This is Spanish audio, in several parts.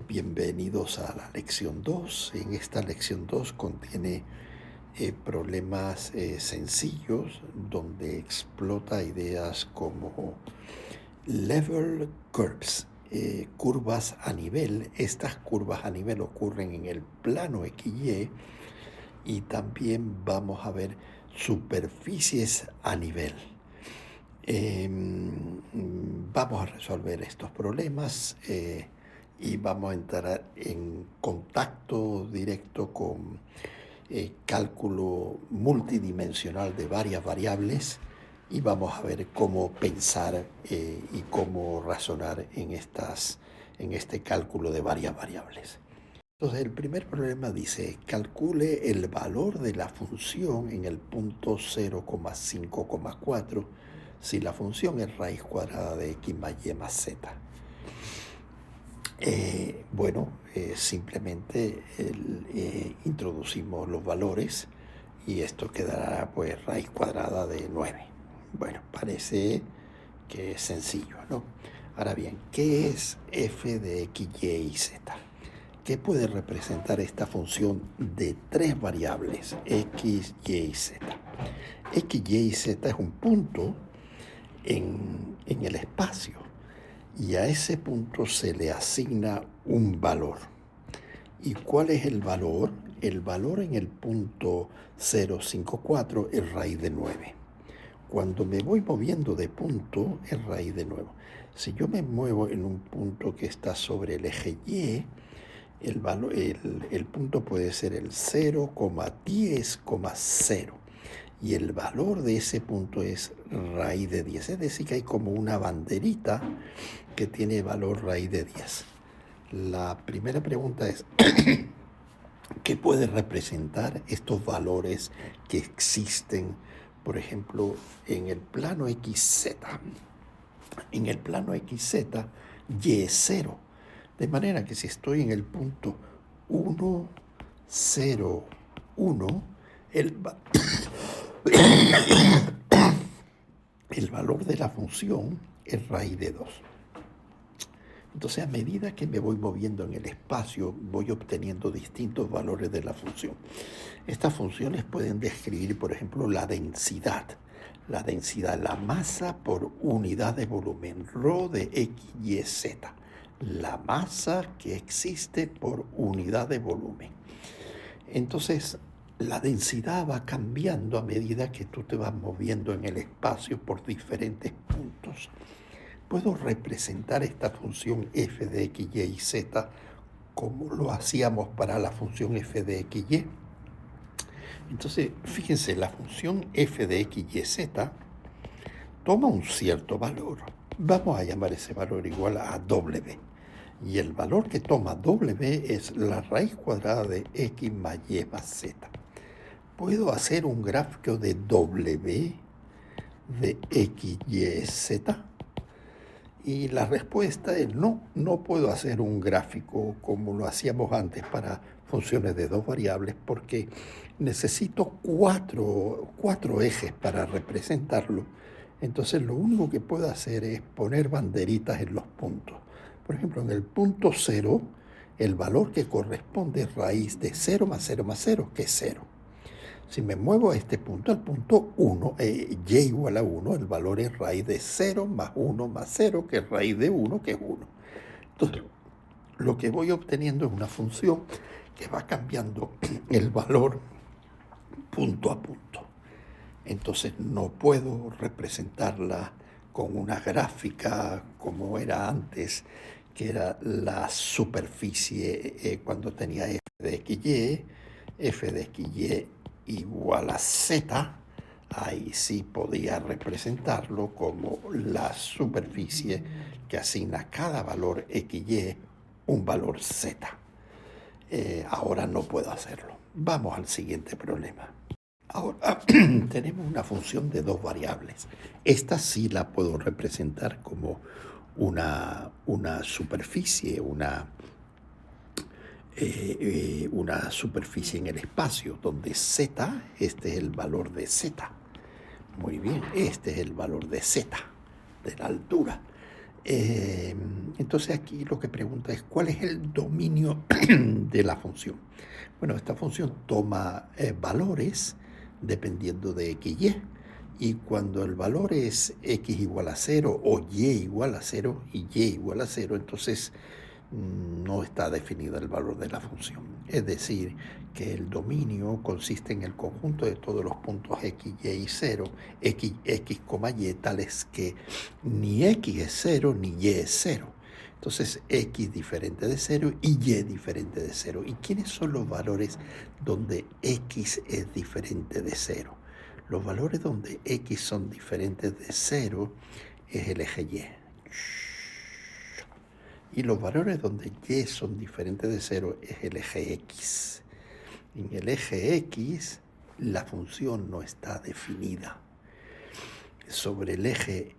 Bienvenidos a la lección 2. En esta lección 2 contiene problemas sencillos donde explota ideas como level curves, curvas a nivel. Estas curvas a nivel ocurren en el plano XY y también vamos a ver superficies a nivel. Vamos a resolver estos problemas y vamos a entrar en contacto directo con cálculo multidimensional de varias variables y vamos a ver cómo pensar y cómo razonar en este cálculo de varias variables. Entonces, el primer problema dice, calcule el valor de la función en el punto 0,5,4 si la función es raíz cuadrada de x más y más z. Simplemente introducimos los valores y esto quedará pues raíz cuadrada de 9. Bueno, parece que es sencillo, ¿no? Ahora bien, ¿qué es f de x, y y z? ¿Qué puede representar esta función de tres variables, x, y, z? X, y, z es un punto en el espacio y a ese punto se le asigna un valor. ¿Y cuál es el valor? El valor en el punto 0,54 es raíz de 9. Cuando me voy moviendo de punto es raíz de 9. Si yo me muevo en un punto que está sobre el eje Y, el punto puede ser el 0,10,0 y el valor de ese punto es raíz de 10. Es decir, que hay como una banderita que tiene valor raíz de 10. La primera pregunta es, ¿qué puede representar estos valores que existen, por ejemplo, en el plano XZ? En el plano XZ, Y es 0. De manera que si estoy en el punto 1, 0, 1, el valor de la función es raíz de 2. Entonces, a medida que me voy moviendo en el espacio, voy obteniendo distintos valores de la función. Estas funciones pueden describir, por ejemplo, la densidad. La masa por unidad de volumen, ρ de x, y, z. La masa que existe por unidad de volumen. Entonces, la densidad va cambiando a medida que tú te vas moviendo en el espacio por diferentes puntos. Puedo representar esta función f de x, y y z como lo hacíamos para la función f de x, y. Entonces, fíjense, la función f de x, y, z toma un cierto valor. Vamos a llamar ese valor igual a w. Y el valor que toma w es la raíz cuadrada de x más y más z. ¿Puedo hacer un gráfico de w de x, y, z? Y la respuesta es no, no puedo hacer un gráfico como lo hacíamos antes para funciones de dos variables porque necesito cuatro ejes para representarlo. Entonces lo único que puedo hacer es poner banderitas en los puntos. Por ejemplo, en el punto 0, el valor que corresponde es raíz de 0 más 0 más 0, que es 0. Si me muevo a este punto, al punto 1, y igual a 1, el valor es raíz de 0 más 1 más 0, que es raíz de 1, que es 1. Entonces, lo que voy obteniendo es una función que va cambiando el valor punto a punto. Entonces, no puedo representarla con una gráfica como era antes, que era la superficie cuando tenía f de xy, f de xy igual a z, ahí sí podía representarlo como la superficie que asigna a cada valor xy un valor z. Ahora no puedo hacerlo. Vamos al siguiente problema. Ahora tenemos una función de dos variables. Esta sí la puedo representar como una superficie, una superficie en el espacio, donde z, este es el valor de z. Muy bien, este es el valor de z, de la altura. Entonces aquí lo que pregunta es ¿cuál es el dominio de la función? Bueno, esta función toma valores dependiendo de x y cuando el valor es x igual a 0 o y igual a 0 y y igual a 0, entonces no está definido el valor de la función. Es decir, que el dominio consiste en el conjunto de todos los puntos x, y y 0, x, y, tales que ni x es 0 ni y es 0. Entonces, x diferente de 0 y y diferente de 0. ¿Y quiénes son los valores donde x es diferente de 0? Los valores donde x son diferentes de 0 es el eje y. Y los valores donde y son diferentes de 0 es el eje x. En el eje x la función no está definida. Sobre el eje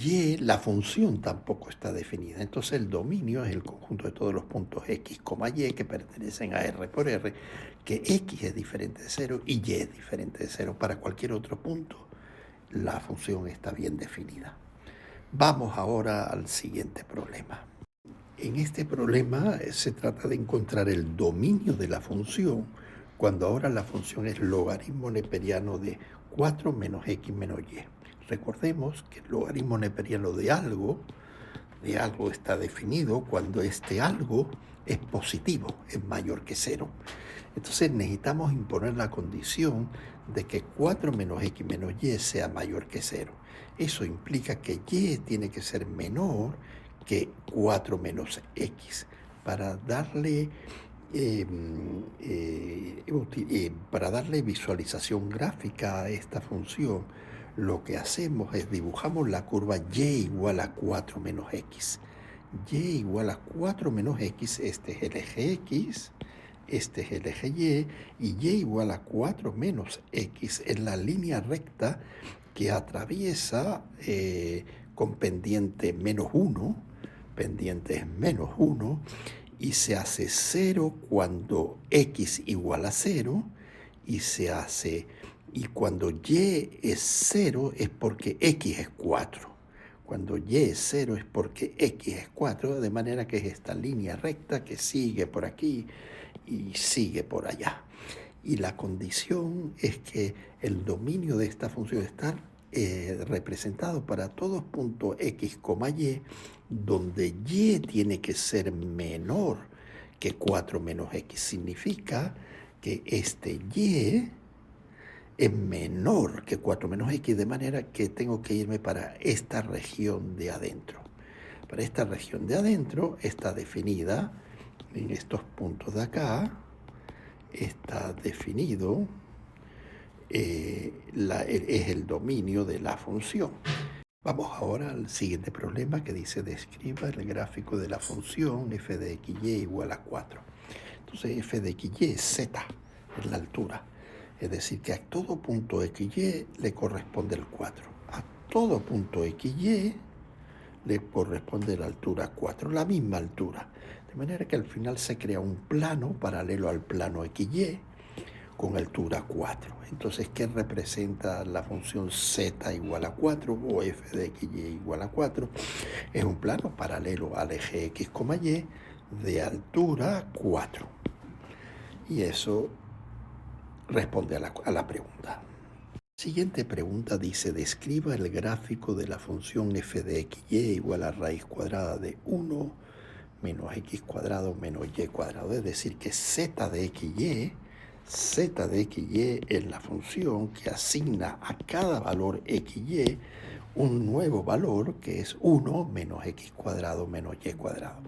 y la función tampoco está definida. Entonces el dominio es el conjunto de todos los puntos x, y que pertenecen a r por r, que x es diferente de 0 y y es diferente de 0. Para cualquier otro punto la función está bien definida. Vamos ahora al siguiente problema. En este problema se trata de encontrar el dominio de la función cuando ahora la función es logaritmo neperiano de 4 menos x menos y. Recordemos que el logaritmo neperiano de algo está definido cuando este algo es positivo, es mayor que 0. Entonces necesitamos imponer la condición de que 4 menos x menos y sea mayor que 0. Eso implica que y tiene que ser menor que 4 menos x. Para darle visualización gráfica a esta función, lo que hacemos es dibujamos la curva y igual a 4 menos x. Y igual a 4 menos x, este es el eje x, este es el eje y igual a 4 menos x es la línea recta que atraviesa con pendiente menos 1, pendiente es menos 1, y se hace 0 cuando x igual a 0, y cuando y es 0 es porque x es 4. Cuando y es 0 es porque x es 4, de manera que es esta línea recta que sigue por aquí y sigue por allá. Y la condición es que el dominio de esta función está representado para todos puntos x, y, donde y tiene que ser menor que 4 menos x. Significa que este y es menor que 4 menos x, de manera que tengo que irme para esta región de adentro. Para esta región de adentro está definida en estos puntos de acá, está definido, es el dominio de la función. Vamos ahora al siguiente problema que dice describa el gráfico de la función f de xy igual a 4. Entonces f de xy es z, es la altura. Es decir, que a todo punto xy le corresponde el 4. A todo punto xy le corresponde la altura 4, la misma altura. De manera que al final se crea un plano paralelo al plano xy con altura 4. Entonces, ¿qué representa la función z igual a 4 o f de xy igual a 4? Es un plano paralelo al eje x, y de altura 4. Y eso responde a la pregunta. Siguiente pregunta dice, describa el gráfico de la función f de xy igual a raíz cuadrada de 1 menos x cuadrado menos y cuadrado. Es decir, que z de xy es la función que asigna a cada valor xy un nuevo valor que es 1 menos x cuadrado menos y cuadrado.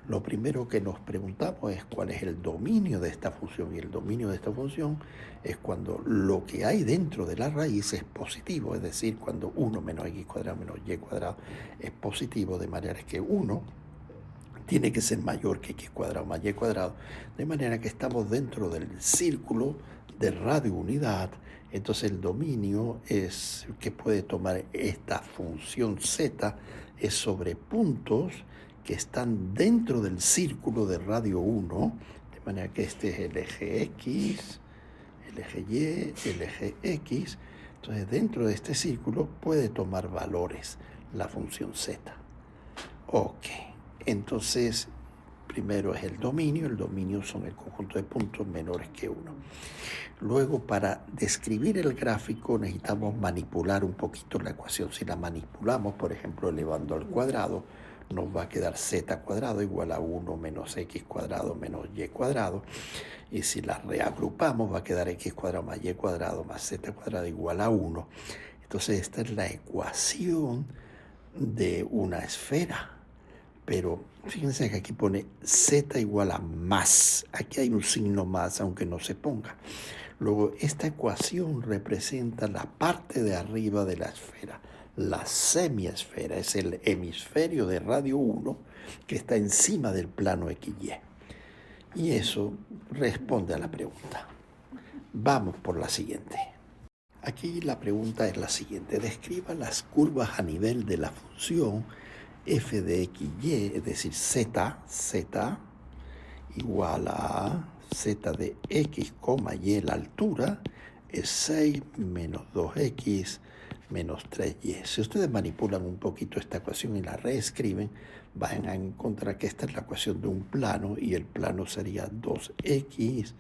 Lo primero que nos preguntamos es cuál es el dominio de esta función, y el dominio de esta función es cuando lo que hay dentro de la raíz es positivo, es decir, cuando 1 menos x cuadrado menos y cuadrado es positivo, de manera que 1 tiene que ser mayor que x cuadrado más y cuadrado, de manera que estamos dentro del círculo de radio unidad. Entonces el dominio es que puede tomar esta función z es sobre puntos que están dentro del círculo de radio 1, de manera que este es el eje x, el eje y, el eje x. Entonces dentro de este círculo puede tomar valores la función z. Ok, entonces primero es el dominio son el conjunto de puntos menores que 1. Luego, para describir el gráfico necesitamos manipular un poquito la ecuación. Si la manipulamos, por ejemplo, elevando al cuadrado, nos va a quedar z cuadrado igual a 1 menos x cuadrado menos y cuadrado. Y si la reagrupamos, va a quedar x cuadrado más y cuadrado más z cuadrado igual a 1. Entonces, esta es la ecuación de una esfera. Pero fíjense que aquí pone z igual a más. Aquí hay un signo más, aunque no se ponga. Luego, esta ecuación representa la parte de arriba de la esfera. La semiesfera es el hemisferio de radio 1 que está encima del plano XY. Y eso responde a la pregunta. Vamos por la siguiente. Aquí la pregunta es la siguiente. Describa las curvas a nivel de la función f de x, y, es decir, z igual a z de x, y, la altura es 6 menos 2x menos 3y. Si ustedes manipulan un poquito esta ecuación y la reescriben, van a encontrar que esta es la ecuación de un plano y el plano sería 2x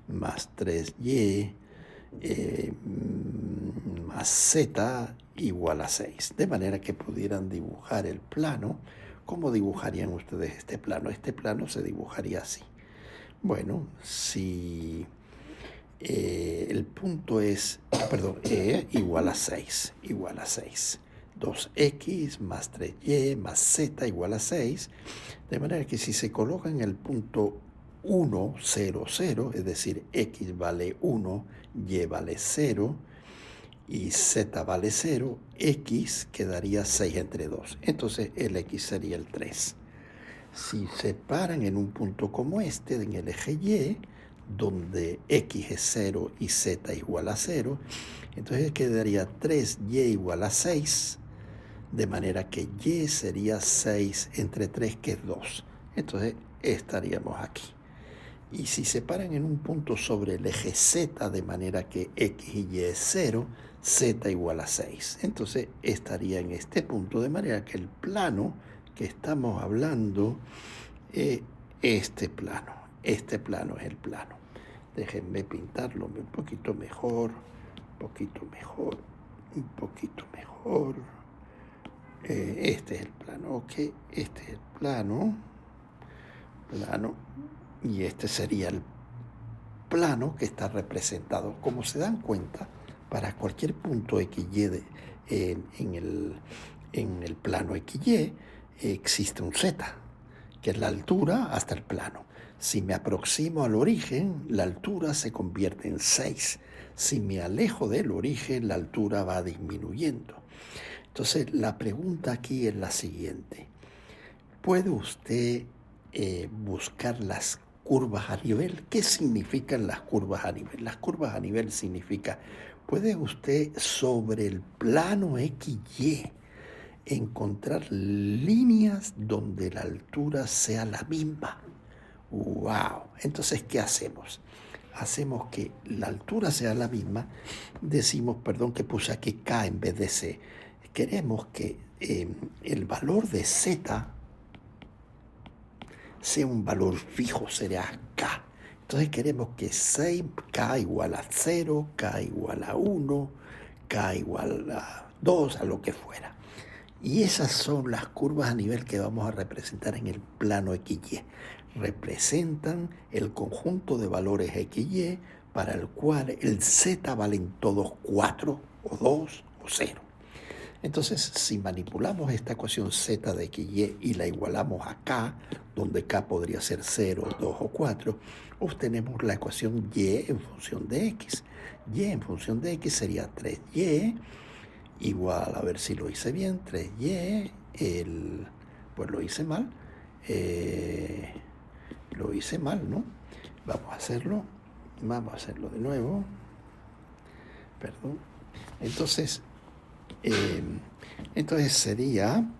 más 3y más z igual a 6. De manera que pudieran dibujar el plano. ¿Cómo dibujarían ustedes este plano? Este plano se dibujaría así. Bueno, si el punto es, igual a 6, 2x más 3y más z igual a 6, de manera que si se coloca en el punto 1, 0, 0, es decir, x vale 1, y vale 0, y z vale 0, x quedaría 6 entre 2. Entonces el x sería el 3. Si se paran en un punto como este, en el eje y, donde x es 0 y z igual a 0, entonces quedaría 3y igual a 6, de manera que y sería 6 entre 3, que es 2. Entonces estaríamos aquí. Y si se paran en un punto sobre el eje z, de manera que x y y es 0, z igual a 6. Entonces estaría en este punto, de manera que el plano que estamos hablando es este plano. Este plano es el plano. Déjenme pintarlo un poquito mejor, un poquito mejor. Este es el plano, ok. Este es el plano. Y este sería el plano que está representado. Como se dan cuenta, para cualquier punto XY en el plano XY existe un Z, que es la altura hasta el plano. Si me aproximo al origen, la altura se convierte en 6. Si me alejo del origen, la altura va disminuyendo. Entonces, la pregunta aquí es la siguiente. ¿Puede usted buscar las curvas a nivel? ¿Qué significan las curvas a nivel? Las curvas a nivel significa, ¿puede usted sobre el plano XY encontrar líneas donde la altura sea la misma? ¡Wow! Entonces, ¿qué hacemos? Hacemos que la altura sea la misma. Decimos, que puse aquí K en vez de C. Queremos que el valor de Z sea un valor fijo, será K. Entonces queremos que K igual a 0, K igual a 1, K igual a 2, a lo que fuera. Y esas son las curvas a nivel que vamos a representar en el plano XY. Representan el conjunto de valores XY para el cual el Z valen todos 4 o 2 o 0. Entonces, si manipulamos esta ecuación z de xy y la igualamos a k, donde k podría ser 0, 2 o 4, obtenemos la ecuación y en función de x. Y en función de x sería 3y igual, a ver si lo hice bien, 3y, pues lo hice mal, ¿no? Vamos a hacerlo de nuevo, perdón. Entonces sería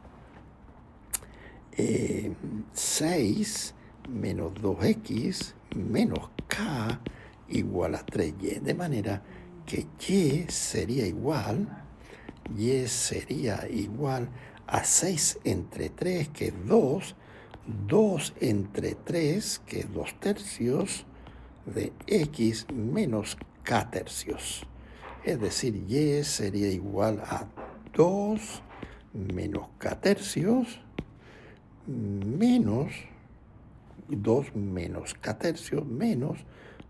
6 menos 2x menos k igual a 3y. De manera que y sería igual a 6 entre 3, que es 2, 2 entre 3, que es 2 tercios, de x menos k tercios. Es decir, y sería igual a 2 menos k tercios menos 2 menos k tercios menos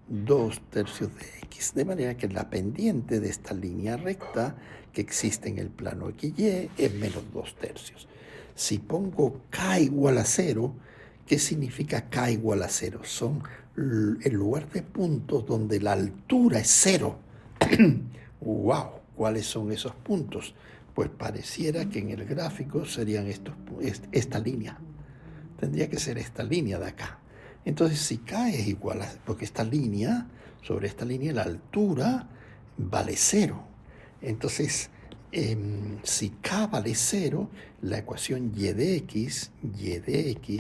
2 tercios de x. De manera que la pendiente de esta línea recta que existe en el plano XY es menos 2 tercios. Si pongo k igual a 0, ¿qué significa k igual a 0? Son el lugar de puntos donde la altura es 0. ¡Wow! ¿Cuáles son esos puntos? Pues pareciera que en el gráfico serían esta línea. Tendría que ser esta línea de acá. Entonces, si k es igual a... porque sobre esta línea la altura vale 0. Entonces, si k vale 0, la ecuación y de x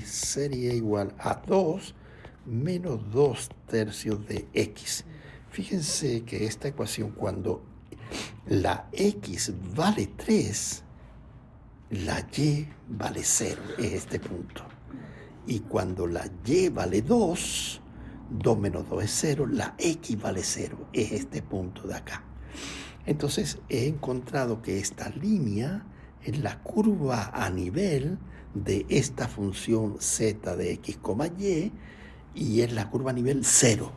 sería igual a 2 menos 2 tercios de x. Fíjense que esta ecuación, cuando la x vale 3, la y vale 0, es este punto. Y cuando la y vale 2, 2 menos 2 es 0, la x vale 0, es este punto de acá. Entonces he encontrado que esta línea es la curva a nivel de esta función z de x, y es la curva a nivel 0.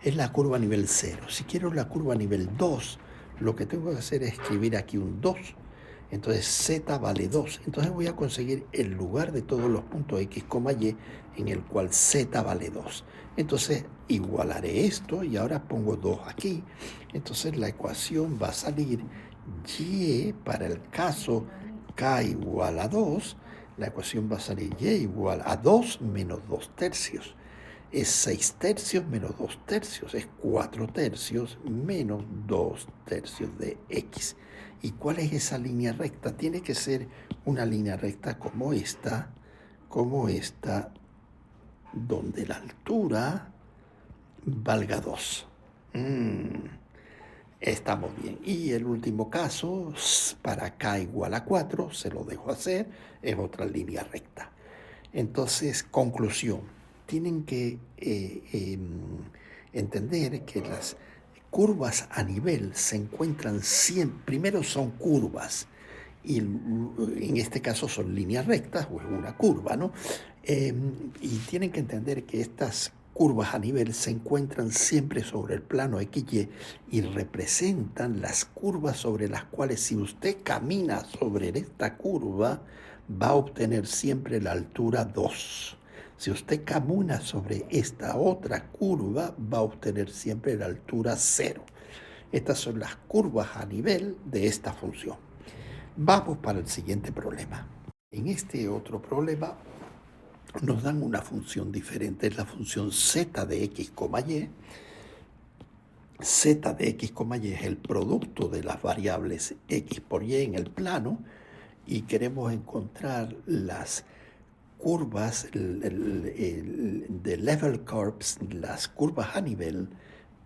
Es la curva a nivel 0. Si quiero la curva a nivel 2, lo que tengo que hacer es escribir aquí un 2. Entonces z vale 2. Entonces voy a conseguir el lugar de todos los puntos x, y en el cual z vale 2. Entonces igualaré esto y ahora pongo 2 aquí. Entonces la ecuación va a salir y para el caso k igual a 2, la ecuación va a salir y igual a 2 menos 2 tercios. Es 6 tercios menos 2 tercios, es 4 tercios menos 2 tercios de x. ¿Y cuál es esa línea recta? Tiene que ser una línea recta como esta, donde la altura valga 2. Estamos bien. Y el último caso, para k igual a 4, se lo dejo hacer, es otra línea recta. Entonces, conclusión. Tienen que entender que las curvas a nivel se encuentran siempre, primero son curvas, y en este caso son líneas rectas, o es una curva, ¿no? Y tienen que entender que estas curvas a nivel se encuentran siempre sobre el plano XY y representan las curvas sobre las cuales, si usted camina sobre esta curva, va a obtener siempre la altura 2. Si usted camina sobre esta otra curva, va a obtener siempre la altura 0. Estas son las curvas a nivel de esta función. Vamos para el siguiente problema. En este otro problema nos dan una función diferente, es la función z de x, y. Z de x, y es el producto de las variables x por y en el plano, y queremos encontrar las curvas de level curves, las curvas a nivel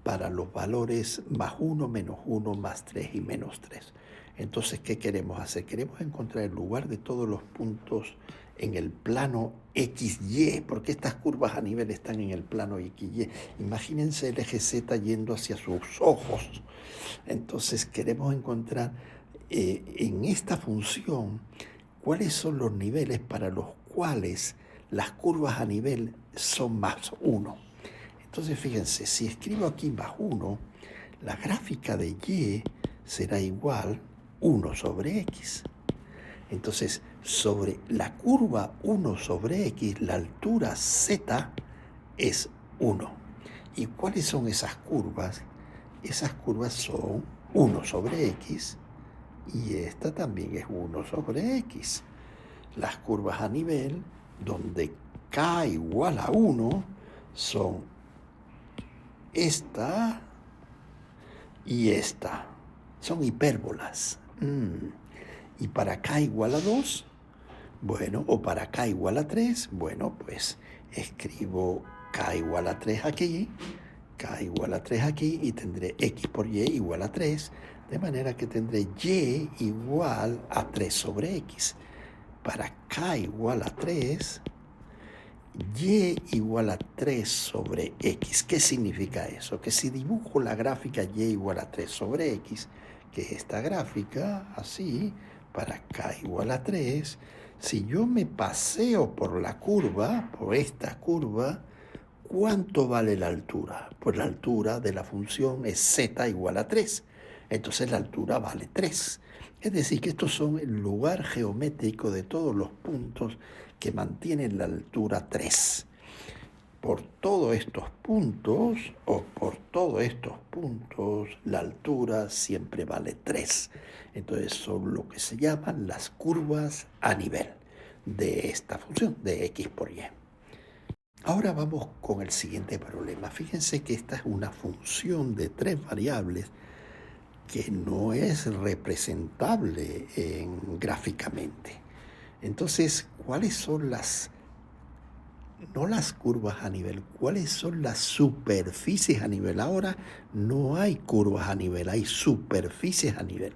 para los valores más 1, menos 1, más 3 y menos 3. Entonces, ¿qué queremos hacer? Queremos encontrar el lugar de todos los puntos en el plano XY, porque estas curvas a nivel están en el plano XY. Imagínense el eje Z yendo hacia sus ojos. Entonces, queremos encontrar en esta función cuáles son los niveles para los cuales las curvas a nivel son más 1. Entonces, fíjense, si escribo aquí más 1, la gráfica de y será igual 1 sobre x. Entonces, sobre la curva 1 sobre x, la altura z es 1. ¿Y cuáles son esas curvas? Esas curvas son 1 sobre x y esta también es 1 sobre x. Las curvas a nivel donde k igual a 1 son esta y esta. Son hipérbolas. Y para k igual a 2, bueno, o para k igual a 3, bueno, pues escribo k igual a 3 aquí, k igual a 3 aquí, y tendré x por y igual a 3, de manera que tendré y igual a 3 sobre x. para k igual a 3, y igual a 3 sobre x. ¿Qué significa eso? Que si dibujo la gráfica y igual a 3 sobre x, que es esta gráfica, así, para k igual a 3, si yo me paseo por la curva, por esta curva, ¿cuánto vale la altura? Pues la altura de la función es z igual a 3. Entonces la altura vale 3. Es decir, que estos son el lugar geométrico de todos los puntos que mantienen la altura 3. Por todos estos puntos, la altura siempre vale 3. Entonces son lo que se llaman las curvas a nivel de esta función, de x por y. Ahora vamos con el siguiente problema. Fíjense que esta es una función de 3 variables que no es representable gráficamente. Entonces, ¿cuáles son no las curvas a nivel, cuáles son las superficies a nivel? Ahora no hay curvas a nivel, hay superficies a nivel.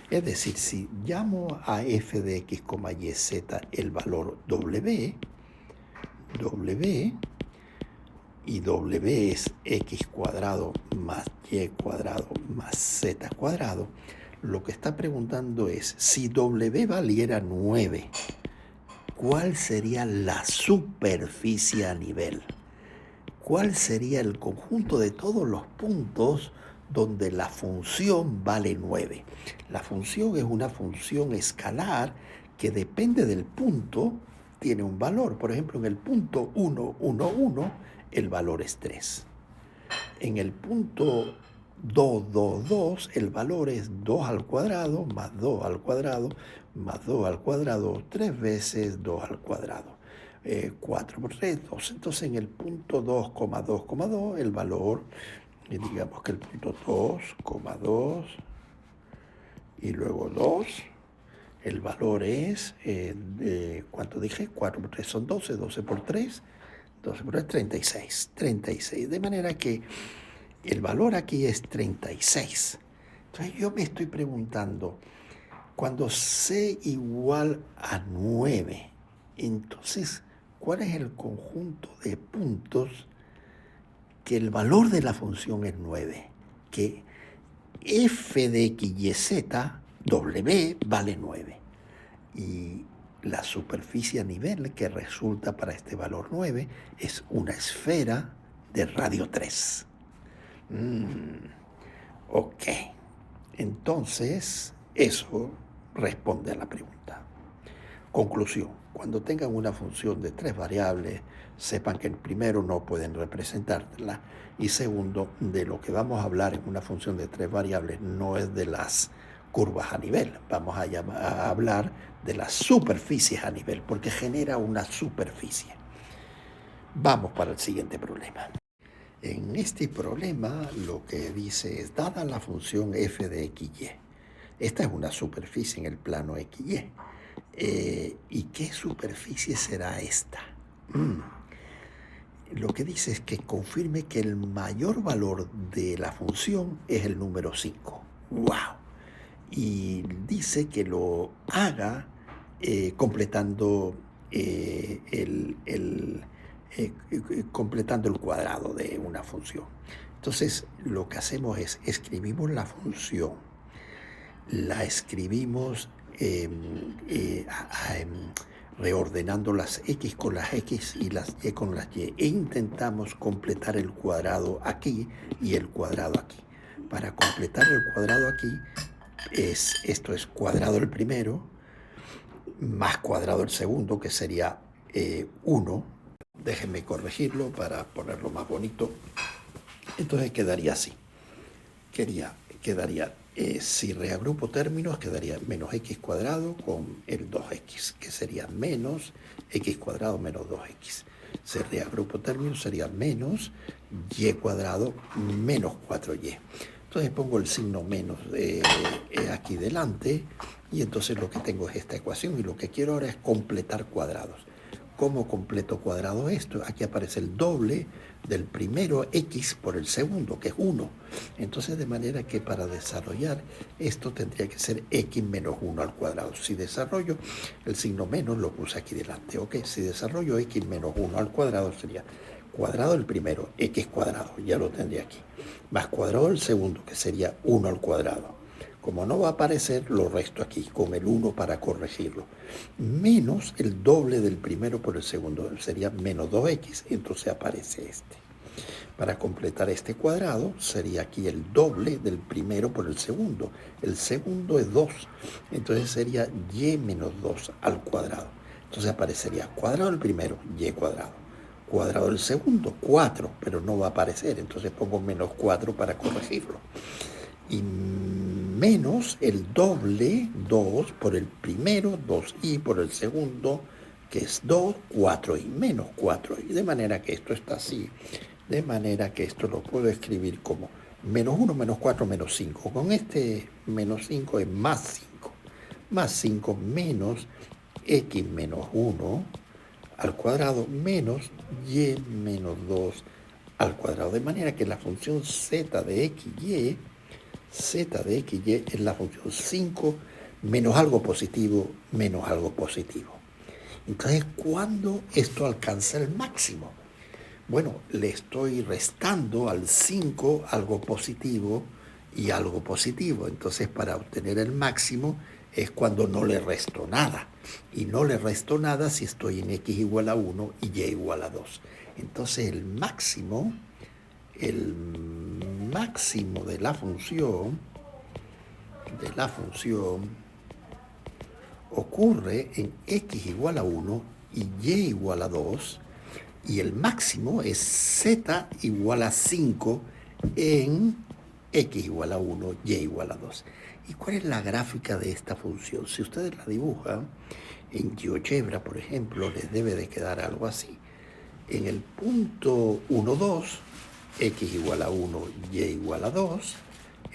Es decir, si llamo a f de x, y, z el valor w, y w es x cuadrado más y cuadrado más z cuadrado, lo que está preguntando es, si w valiera 9, ¿cuál sería la superficie a nivel? ¿Cuál sería el conjunto de todos los puntos donde la función vale 9? La función es una función escalar que depende del punto, tiene un valor. Por ejemplo, en el punto 1, 1, 1, el valor es 3. En el punto 2, 2, 2, el valor es 2 al cuadrado más 2 al cuadrado más 2 al cuadrado, 3 veces 2 al cuadrado. 4 por 3, 2. Entonces en el punto 2, 2, 2, el valor, digamos que el punto 2, 2, y luego 2, el valor es, ¿cuánto dije? 4 por 3 son 12, 12 por 3, 12 por 3, 36. 36, de manera que el valor aquí es 36. Entonces yo me estoy preguntando, cuando c igual a 9, entonces, ¿cuál es el conjunto de puntos que el valor de la función es 9? Que f de x, y, z, w, vale 9. Y la superficie a nivel que resulta para este valor 9 es una esfera de radio 3. Ok. Entonces, eso responde a la pregunta. Conclusión. Cuando tengan una función de 3 variables, sepan que primero no pueden representarla y segundo, de lo que vamos a hablar en una función de 3 variables no es de las curvas a nivel. Vamos a hablar de las superficies a nivel porque genera una superficie. Vamos para el siguiente problema. En este problema lo que dice es, dada la función f de x, y, esta es una superficie en el plano x, y. ¿Y qué superficie será esta? Lo que dice es que confirme que el mayor valor de la función es el número 5. ¡Wow! Y dice que lo haga completando completando el cuadrado de una función. Entonces, lo que hacemos es, escribimos la función, la escribimos reordenando las x con las x y las y con las y, e intentamos completar el cuadrado aquí y el cuadrado aquí. Para completar el cuadrado aquí, esto es cuadrado el primero, más cuadrado el segundo, que sería 1. Déjenme corregirlo para ponerlo más bonito. Entonces quedaría así. Quedaría, si reagrupo términos, quedaría menos x cuadrado con el 2x, que sería menos x cuadrado menos 2x. Si reagrupo términos, sería menos y cuadrado menos 4y. Entonces pongo el signo menos aquí delante y entonces lo que tengo es esta ecuación y lo que quiero ahora es completar cuadrados. ¿Cómo completo cuadrado esto? Aquí aparece el doble del primero x por el segundo, que es 1. Entonces, de manera que para desarrollar esto tendría que ser x menos 1 al cuadrado. Si desarrollo el signo menos, lo puse aquí delante. ¿Ok? Si desarrollo x menos 1 al cuadrado, sería cuadrado del primero, x cuadrado, ya lo tendría aquí, más cuadrado del segundo, que sería 1 al cuadrado. Como no va a aparecer, lo resto aquí, con el 1 para corregirlo. Menos el doble del primero por el segundo, sería menos 2x, entonces aparece este. Para completar este cuadrado, sería aquí el doble del primero por el segundo. El segundo es 2, entonces sería y menos 2 al cuadrado. Entonces aparecería cuadrado del primero, y cuadrado. Cuadrado del segundo, 4, pero no va a aparecer, entonces pongo menos 4 para corregirlo. Y menos el doble, 2 por el primero, 2y por el segundo, que es 2, 4y, menos 4y. De manera que esto está así, de manera que esto lo puedo escribir como menos 1, menos 4, menos 5. Con este menos 5 es más 5. Más 5 menos x menos 1 al cuadrado menos y menos 2 al cuadrado. De manera que la función z de xy es la función 5 menos algo positivo menos algo positivo. Entonces, ¿cuándo esto alcanza el máximo? Bueno, le estoy restando al 5 algo positivo y algo positivo. Entonces, para obtener el máximo es cuando no le resto nada. Y no le resto nada si estoy en x igual a 1 y y igual a 2. Entonces, el máximo de la función ocurre en x igual a 1 y y igual a 2, y el máximo es z igual a 5 en x igual a 1, y igual a 2. ¿Y cuál es la gráfica de esta función? Si ustedes la dibujan en GeoGebra, por ejemplo, les debe de quedar algo así. En el punto 1, 2, x igual a 1, y igual a 2,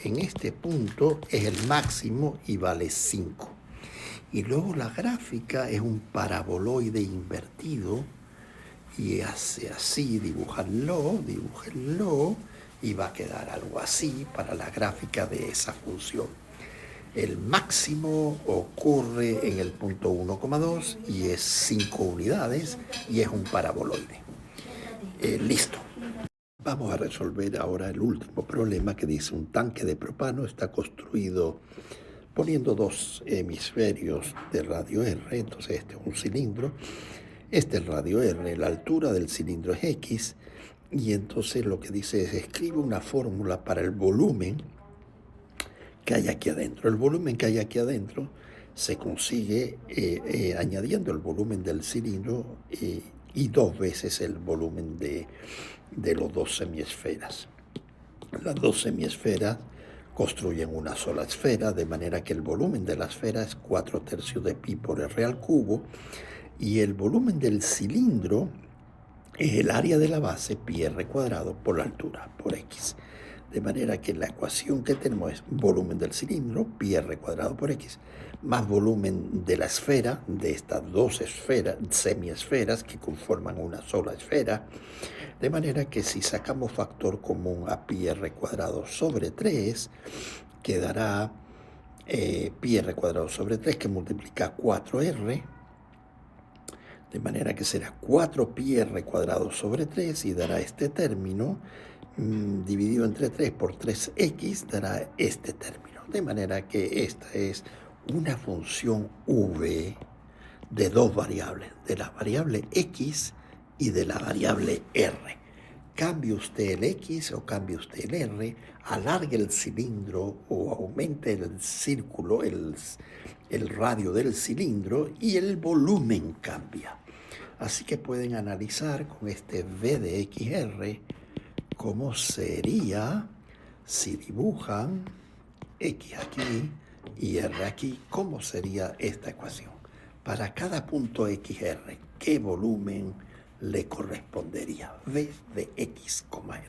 en este punto es el máximo y vale 5. Y luego la gráfica es un paraboloide invertido y hace así, dibújenlo, y va a quedar algo así para la gráfica de esa función. El máximo ocurre en el punto 1,2 y es 5 unidades y es un paraboloide. Listo. Vamos a resolver ahora el último problema que dice un tanque de propano está construido poniendo dos hemisferios de radio R. Entonces este es un cilindro, este es el radio R, la altura del cilindro es X, y entonces lo que dice es escribe una fórmula para el volumen que hay aquí adentro. El volumen que hay aquí adentro se consigue añadiendo el volumen del cilindro y 2 veces el volumen de los dos semiesferas. Las dos semiesferas construyen una sola esfera, de manera que el volumen de la esfera es 4/3 de pi por r al cubo, y el volumen del cilindro es el área de la base pi r cuadrado por la altura, por x. De manera que la ecuación que tenemos es volumen del cilindro, pi r cuadrado por x, más volumen de la esfera, de estas dos esferas, semiesferas que conforman una sola esfera. De manera que si sacamos factor común a pi r cuadrado sobre 3, quedará pi r cuadrado sobre 3 que multiplica 4r, de manera que será 4 pi r cuadrado sobre 3 y dará este término, dividido entre 3 por 3x dará este término. De manera que esta es una función v de dos variables, de la variable x y de la variable r. Cambie usted el x o cambie usted el r, alargue el cilindro o aumente el círculo, el radio del cilindro, y el volumen cambia. Así que pueden analizar con este v de xr cómo sería si dibujan x aquí y r aquí, cómo sería esta ecuación. Para cada punto xr, ¿qué volumen le correspondería? V de x, r.